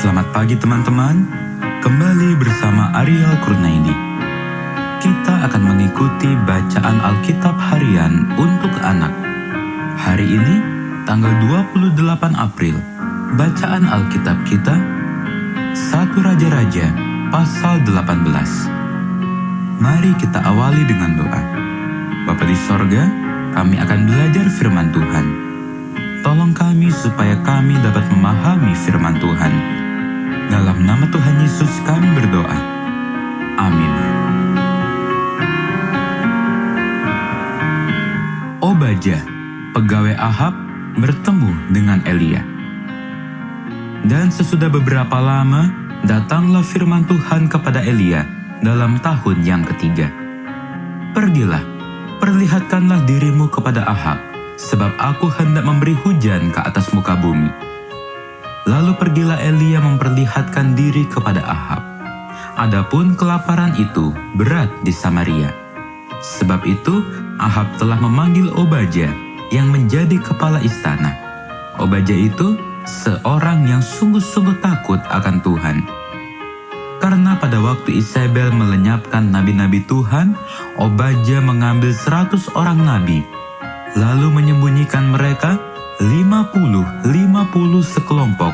Selamat pagi teman-teman, kembali bersama Ariel Kurnaidi. Kita akan mengikuti bacaan Alkitab harian untuk anak. Hari ini, tanggal 28 April, bacaan Alkitab kita 1 Raja-Raja pasal 18. Mari kita awali dengan doa. Bapa di sorga, kami akan belajar firman Tuhan. Tolong kami supaya kami dapat memahami firman Tuhan. Dalam nama Tuhan Yesus kami berdoa. Amin. Obadya, pegawai Ahab, bertemu dengan Elia. Dan sesudah beberapa lama, datanglah firman Tuhan kepada Elia dalam tahun yang ketiga. Pergilah, perlihatkanlah dirimu kepada Ahab, sebab aku hendak memberi hujan ke atas muka bumi. Lalu pergilah Elia memperlihatkan diri kepada Ahab. Adapun kelaparan itu berat di Samaria. Sebab itu Ahab telah memanggil Obadya yang menjadi kepala istana. Obadya itu seorang yang sungguh-sungguh takut akan Tuhan. Karena pada waktu Isabel melenyapkan nabi-nabi Tuhan, Obadya mengambil 100 orang nabi, lalu menyembunyikan mereka 50 sekelompok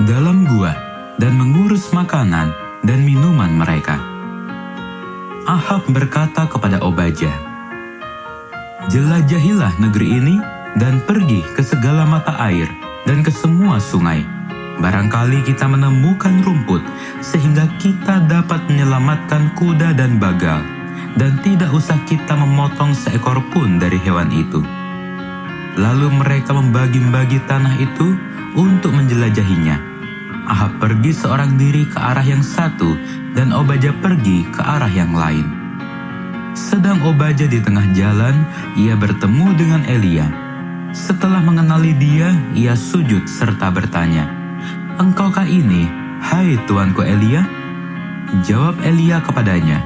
dalam gua dan mengurus makanan dan minuman mereka. Ahab berkata kepada Obadya, "Jelajahilah negeri ini dan pergi ke segala mata air dan ke semua sungai. Barangkali kita menemukan rumput sehingga kita dapat menyelamatkan kuda dan bagal, dan tidak usah kita memotong seekor pun dari hewan itu." Lalu mereka membagi-bagi tanah itu untuk menjelajahinya. Ahab pergi seorang diri ke arah yang satu, dan Obadya pergi ke arah yang lain. Sedang Obadya di tengah jalan, ia bertemu dengan Elia. Setelah mengenali dia, ia sujud serta bertanya, "Engkaukah ini, hai tuanku Elia?" Jawab Elia kepadanya,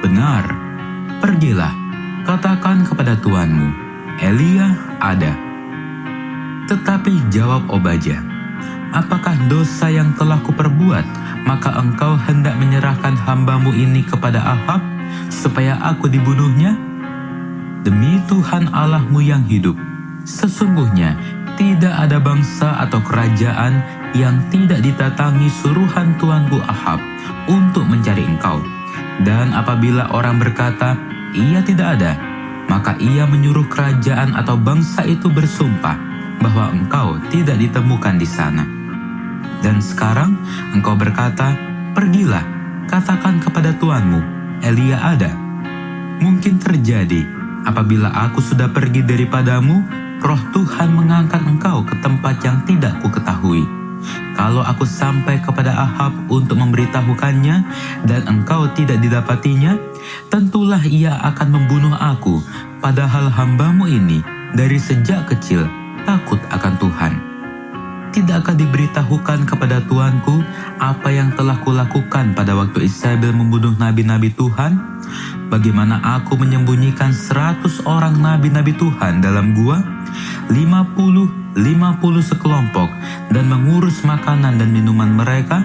"Benar, pergilah, katakan kepada tuanmu, Elia ada." Tetapi jawab Obadya, "Apakah dosa yang telah kuperbuat, maka engkau hendak menyerahkan hambamu ini kepada Ahab, supaya aku dibunuhnya? Demi Tuhan Allahmu yang hidup, sesungguhnya tidak ada bangsa atau kerajaan yang tidak didatangi suruhan tuanku Ahab untuk mencari engkau. Dan apabila orang berkata, 'Ia tidak ada,' maka ia menyuruh kerajaan atau bangsa itu bersumpah bahwa engkau tidak ditemukan di sana. Dan sekarang engkau berkata, 'Pergilah, katakan kepada tuanmu, Elia ada.' Mungkin terjadi, apabila aku sudah pergi daripadamu, Roh Tuhan mengangkat engkau ke tempat yang tidak kuketahui. Kalau aku sampai kepada Ahab untuk memberitahukannya, dan engkau tidak didapatinya, tentulah ia akan membunuh aku, padahal hambamu ini dari sejak kecil takut akan Tuhan. Tidakkah diberitahukan kepada tuanku apa yang telah kulakukan pada waktu Isabel membunuh nabi-nabi Tuhan? Bagaimana aku menyembunyikan 100 orang nabi-nabi Tuhan dalam gua, 50 sekelompok, dan mengurus makanan dan minuman mereka?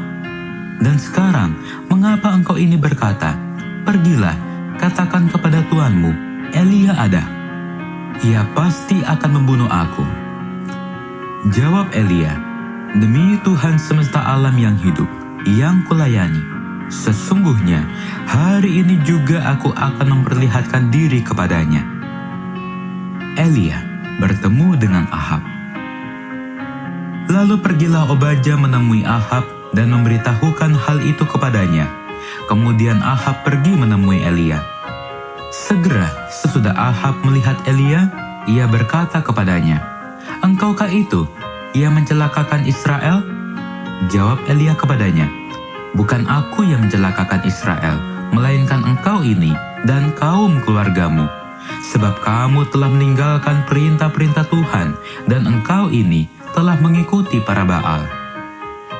Dan sekarang, mengapa engkau ini berkata, 'Pergilah, katakan kepada tuanmu, Elia ada'? Ia pasti akan membunuh aku." Jawab Elia, "Demi Tuhan semesta alam yang hidup, yang kulayani, sesungguhnya hari ini juga aku akan memperlihatkan diri kepadanya." Elia bertemu dengan Ahab. Lalu pergilah Obadya menemui Ahab dan memberitahukan hal itu kepadanya. Kemudian Ahab pergi menemui Elia. Segera sesudah Ahab melihat Elia, ia berkata kepadanya, "Engkaukah itu yang mencelakakan Israel?" Jawab Elia kepadanya, "Bukan aku yang mencelakakan Israel, melainkan engkau ini dan kaum keluargamu. Sebab kamu telah meninggalkan perintah-perintah Tuhan, dan engkau ini telah mengikuti para Baal.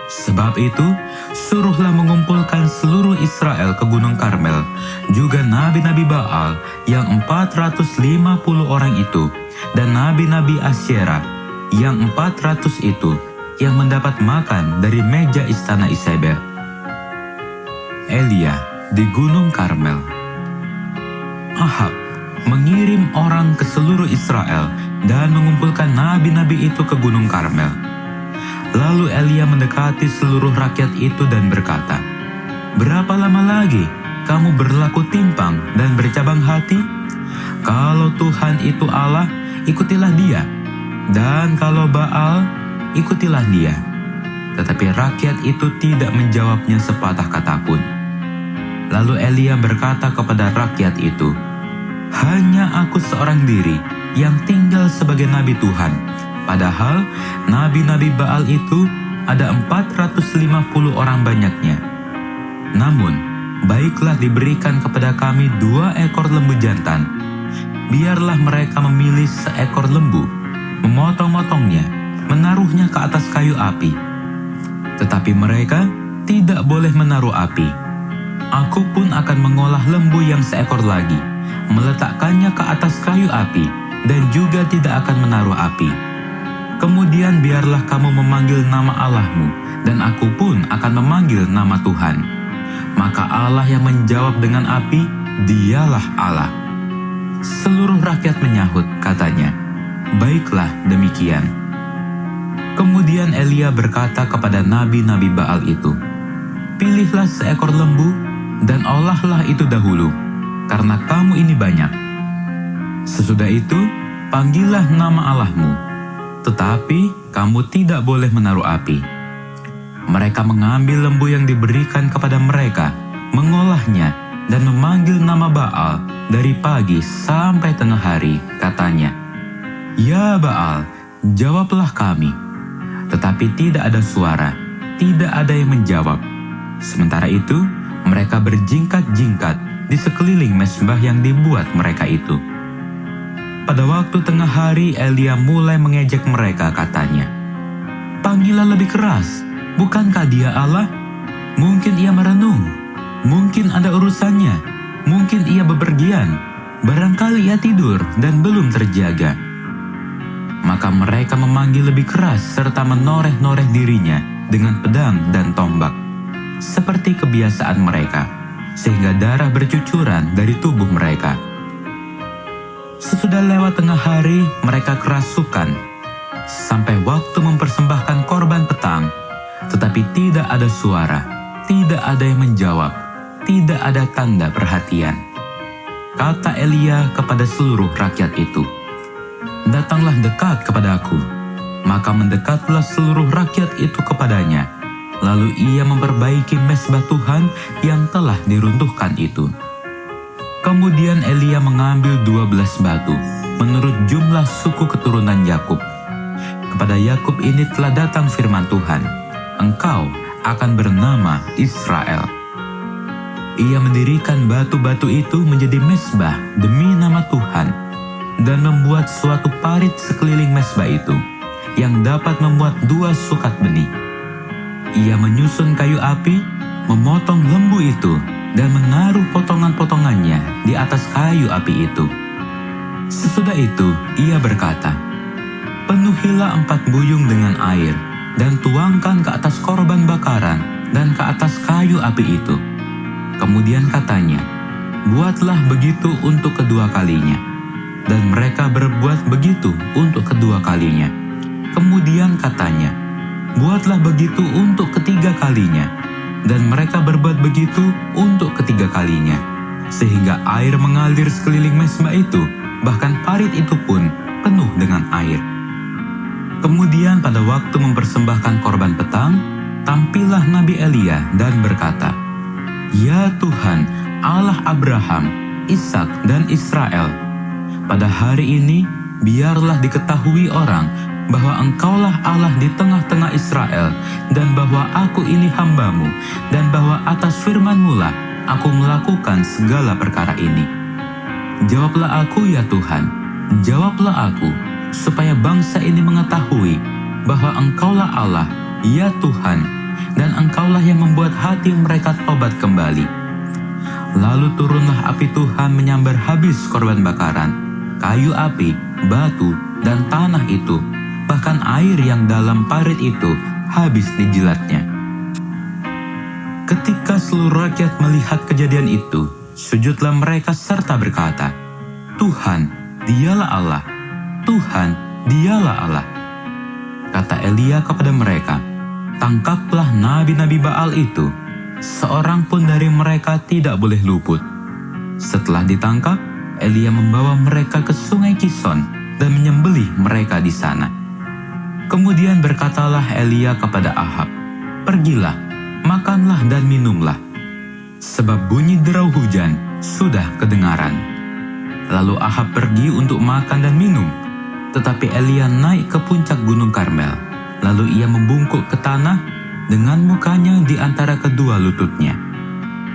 Sebab itu, suruhlah mengumpulkan seluruh Israel ke Gunung Karmel, juga nabi-nabi Baal yang 450 orang itu, dan nabi-nabi Asyera yang 400 itu, yang mendapat makan dari meja istana Isabel. Elia di Gunung Karmel. Ahab mengirim orang ke seluruh Israel dan mengumpulkan nabi-nabi itu ke Gunung Karmel. Lalu Elia mendekati seluruh rakyat itu dan berkata, "Berapa lama lagi kamu berlaku timpang dan bercabang hati? Kalau Tuhan itu Allah, ikutilah Dia, dan kalau Baal, ikutilah dia." Tetapi rakyat itu tidak menjawabnya sepatah kata pun. Lalu Elia berkata kepada rakyat itu, "Hanya aku seorang diri yang tinggal sebagai nabi Tuhan. Padahal nabi-nabi Baal itu ada 450 orang banyaknya. Namun, baiklah diberikan kepada kami 2 ekor lembu jantan. Biarlah mereka memilih seekor lembu, memotong-motongnya, menaruhnya ke atas kayu api. Tetapi mereka tidak boleh menaruh api. Aku pun akan mengolah lembu yang seekor lagi, meletakkannya ke atas kayu api, dan juga tidak akan menaruh api. Kemudian biarlah kamu memanggil nama Allahmu, dan aku pun akan memanggil nama Tuhan. Maka Allah yang menjawab dengan api, Dialah Allah." Seluruh rakyat menyahut, katanya, "Baiklah demikian." Kemudian Elia berkata kepada nabi-nabi Baal itu, "Pilihlah seekor lembu dan olahlah itu dahulu, karena kamu ini banyak. Sesudah itu, panggillah nama Allahmu, tetapi kamu tidak boleh menaruh api." Mereka mengambil lembu yang diberikan kepada mereka, mengolahnya, dan memanggil nama Baal dari pagi sampai tengah hari, katanya, "Ya Baal, jawablah kami." Tetapi tidak ada suara, tidak ada yang menjawab. Sementara itu, mereka berjingkat-jingkat di sekeliling mezbah yang dibuat mereka itu. Pada waktu tengah hari, Elia mulai mengejek mereka, katanya, "Panggillah lebih keras, bukankah Dia Allah? Mungkin Ia merenung, mungkin ada urusannya, mungkin Ia bepergian, barangkali Ia tidur dan belum terjaga." Maka mereka memanggil lebih keras serta menoreh-noreh dirinya dengan pedang dan tombak, seperti kebiasaan mereka, sehingga darah bercucuran dari tubuh mereka. Sesudah lewat tengah hari, mereka kerasukan, sampai waktu mempersembahkan korban petang, tetapi tidak ada suara, tidak ada yang menjawab, tidak ada tanda perhatian. Kata Elia kepada seluruh rakyat itu, "Datanglah dekat kepadaku." Maka mendekatlah seluruh rakyat itu kepadanya. Lalu ia memperbaiki mezbah Tuhan yang telah diruntuhkan itu. Kemudian Elia mengambil 12 batu, menurut jumlah suku keturunan Yakub. Kepada Yakub ini telah datang firman Tuhan, "Engkau akan bernama Israel." Ia mendirikan batu-batu itu menjadi mezbah demi nama Tuhan, dan membuat suatu parit sekeliling mezbah itu, yang dapat memuat 2 sukat benih. Ia menyusun kayu api, memotong lembu itu, dan menaruh potongan-potongannya di atas kayu api itu. Sesudah itu, ia berkata, "Penuhilah 4 buyung dengan air, dan tuangkan ke atas korban bakaran dan ke atas kayu api itu." Kemudian katanya, "Buatlah begitu untuk kedua kalinya." Dan mereka berbuat begitu untuk kedua kalinya. Kemudian katanya, "Buatlah begitu untuk ketiga kalinya." Dan mereka berbuat begitu untuk ketiga kalinya, sehingga air mengalir sekeliling mezbah itu, bahkan parit itu pun penuh dengan air. Kemudian pada waktu mempersembahkan korban petang, tampillah Nabi Elia dan berkata, "Ya Tuhan, Allah Abraham, Ishak dan Israel, pada hari ini biarlah diketahui orang bahwa Engkaulah Allah di tengah-tengah Israel, dan bahwa aku ini hamba-Mu, dan bahwa atas firman-Mu lah aku melakukan segala perkara ini. Jawablah aku ya Tuhan, jawablah aku, supaya bangsa ini mengetahui bahwa Engkaulah Allah, ya Tuhan, dan Engkaulah yang membuat hati mereka tobat kembali." Lalu turunlah api Tuhan menyambar habis korban bakaran, kayu api, batu, dan tanah itu, bahkan air yang dalam parit itu habis dijilatnya. Ketika seluruh rakyat melihat kejadian itu, sujudlah mereka serta berkata, "Tuhan, Dialah Allah. Tuhan, Dialah Allah." Kata Elia kepada mereka, "Tangkaplah nabi-nabi Baal itu, seorang pun dari mereka tidak boleh luput." Setelah ditangkap, Elia membawa mereka ke sungai Kison dan menyembelih mereka di sana. Kemudian berkatalah Elia kepada Ahab, "Pergilah, makanlah dan minumlah, sebab bunyi derau hujan sudah kedengaran." Lalu Ahab pergi untuk makan dan minum, tetapi Elia naik ke puncak gunung Karmel. Lalu ia membungkuk ke tanah dengan mukanya di antara kedua lututnya.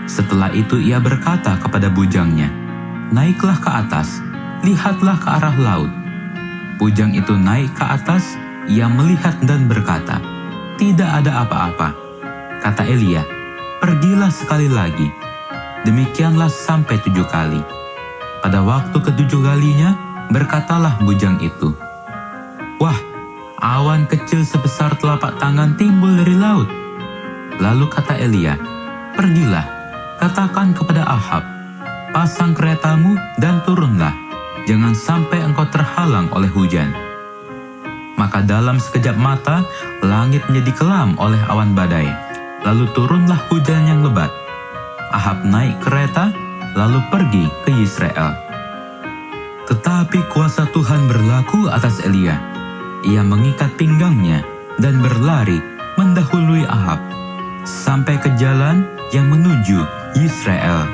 Setelah itu ia berkata kepada bujangnya, "Naiklah ke atas, lihatlah ke arah laut." Bujang itu naik ke atas, ia melihat dan berkata, "Tidak ada apa-apa." Kata Elia, "Pergilah sekali lagi." Demikianlah sampai 7 kali. Pada waktu ke-7 kalinya, berkatalah bujang itu, "Wah, awan kecil sebesar telapak tangan timbul dari laut." Lalu kata Elia, "Pergilah, katakan kepada Ahab, pasang keretamu dan turunlah, jangan sampai engkau terhalang oleh hujan." Maka dalam sekejap mata, langit menjadi kelam oleh awan badai, lalu turunlah hujan yang lebat. Ahab naik kereta, lalu pergi ke Yisrael. Tetapi kuasa Tuhan berlaku atas Elia. Ia mengikat pinggangnya dan berlari mendahului Ahab sampai ke jalan yang menuju Yisrael.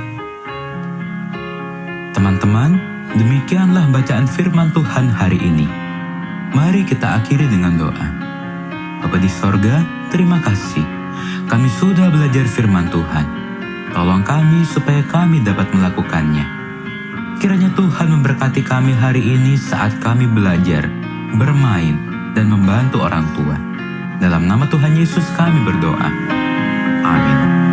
Teman-teman, demikianlah bacaan firman Tuhan hari ini. Mari kita akhiri dengan doa. Bapa di sorga, terima kasih. Kami sudah belajar firman Tuhan. Tolong kami supaya kami dapat melakukannya. Kiranya Tuhan memberkati kami hari ini saat kami belajar, bermain, dan membantu orang tua. Dalam nama Tuhan Yesus kami berdoa. Amin.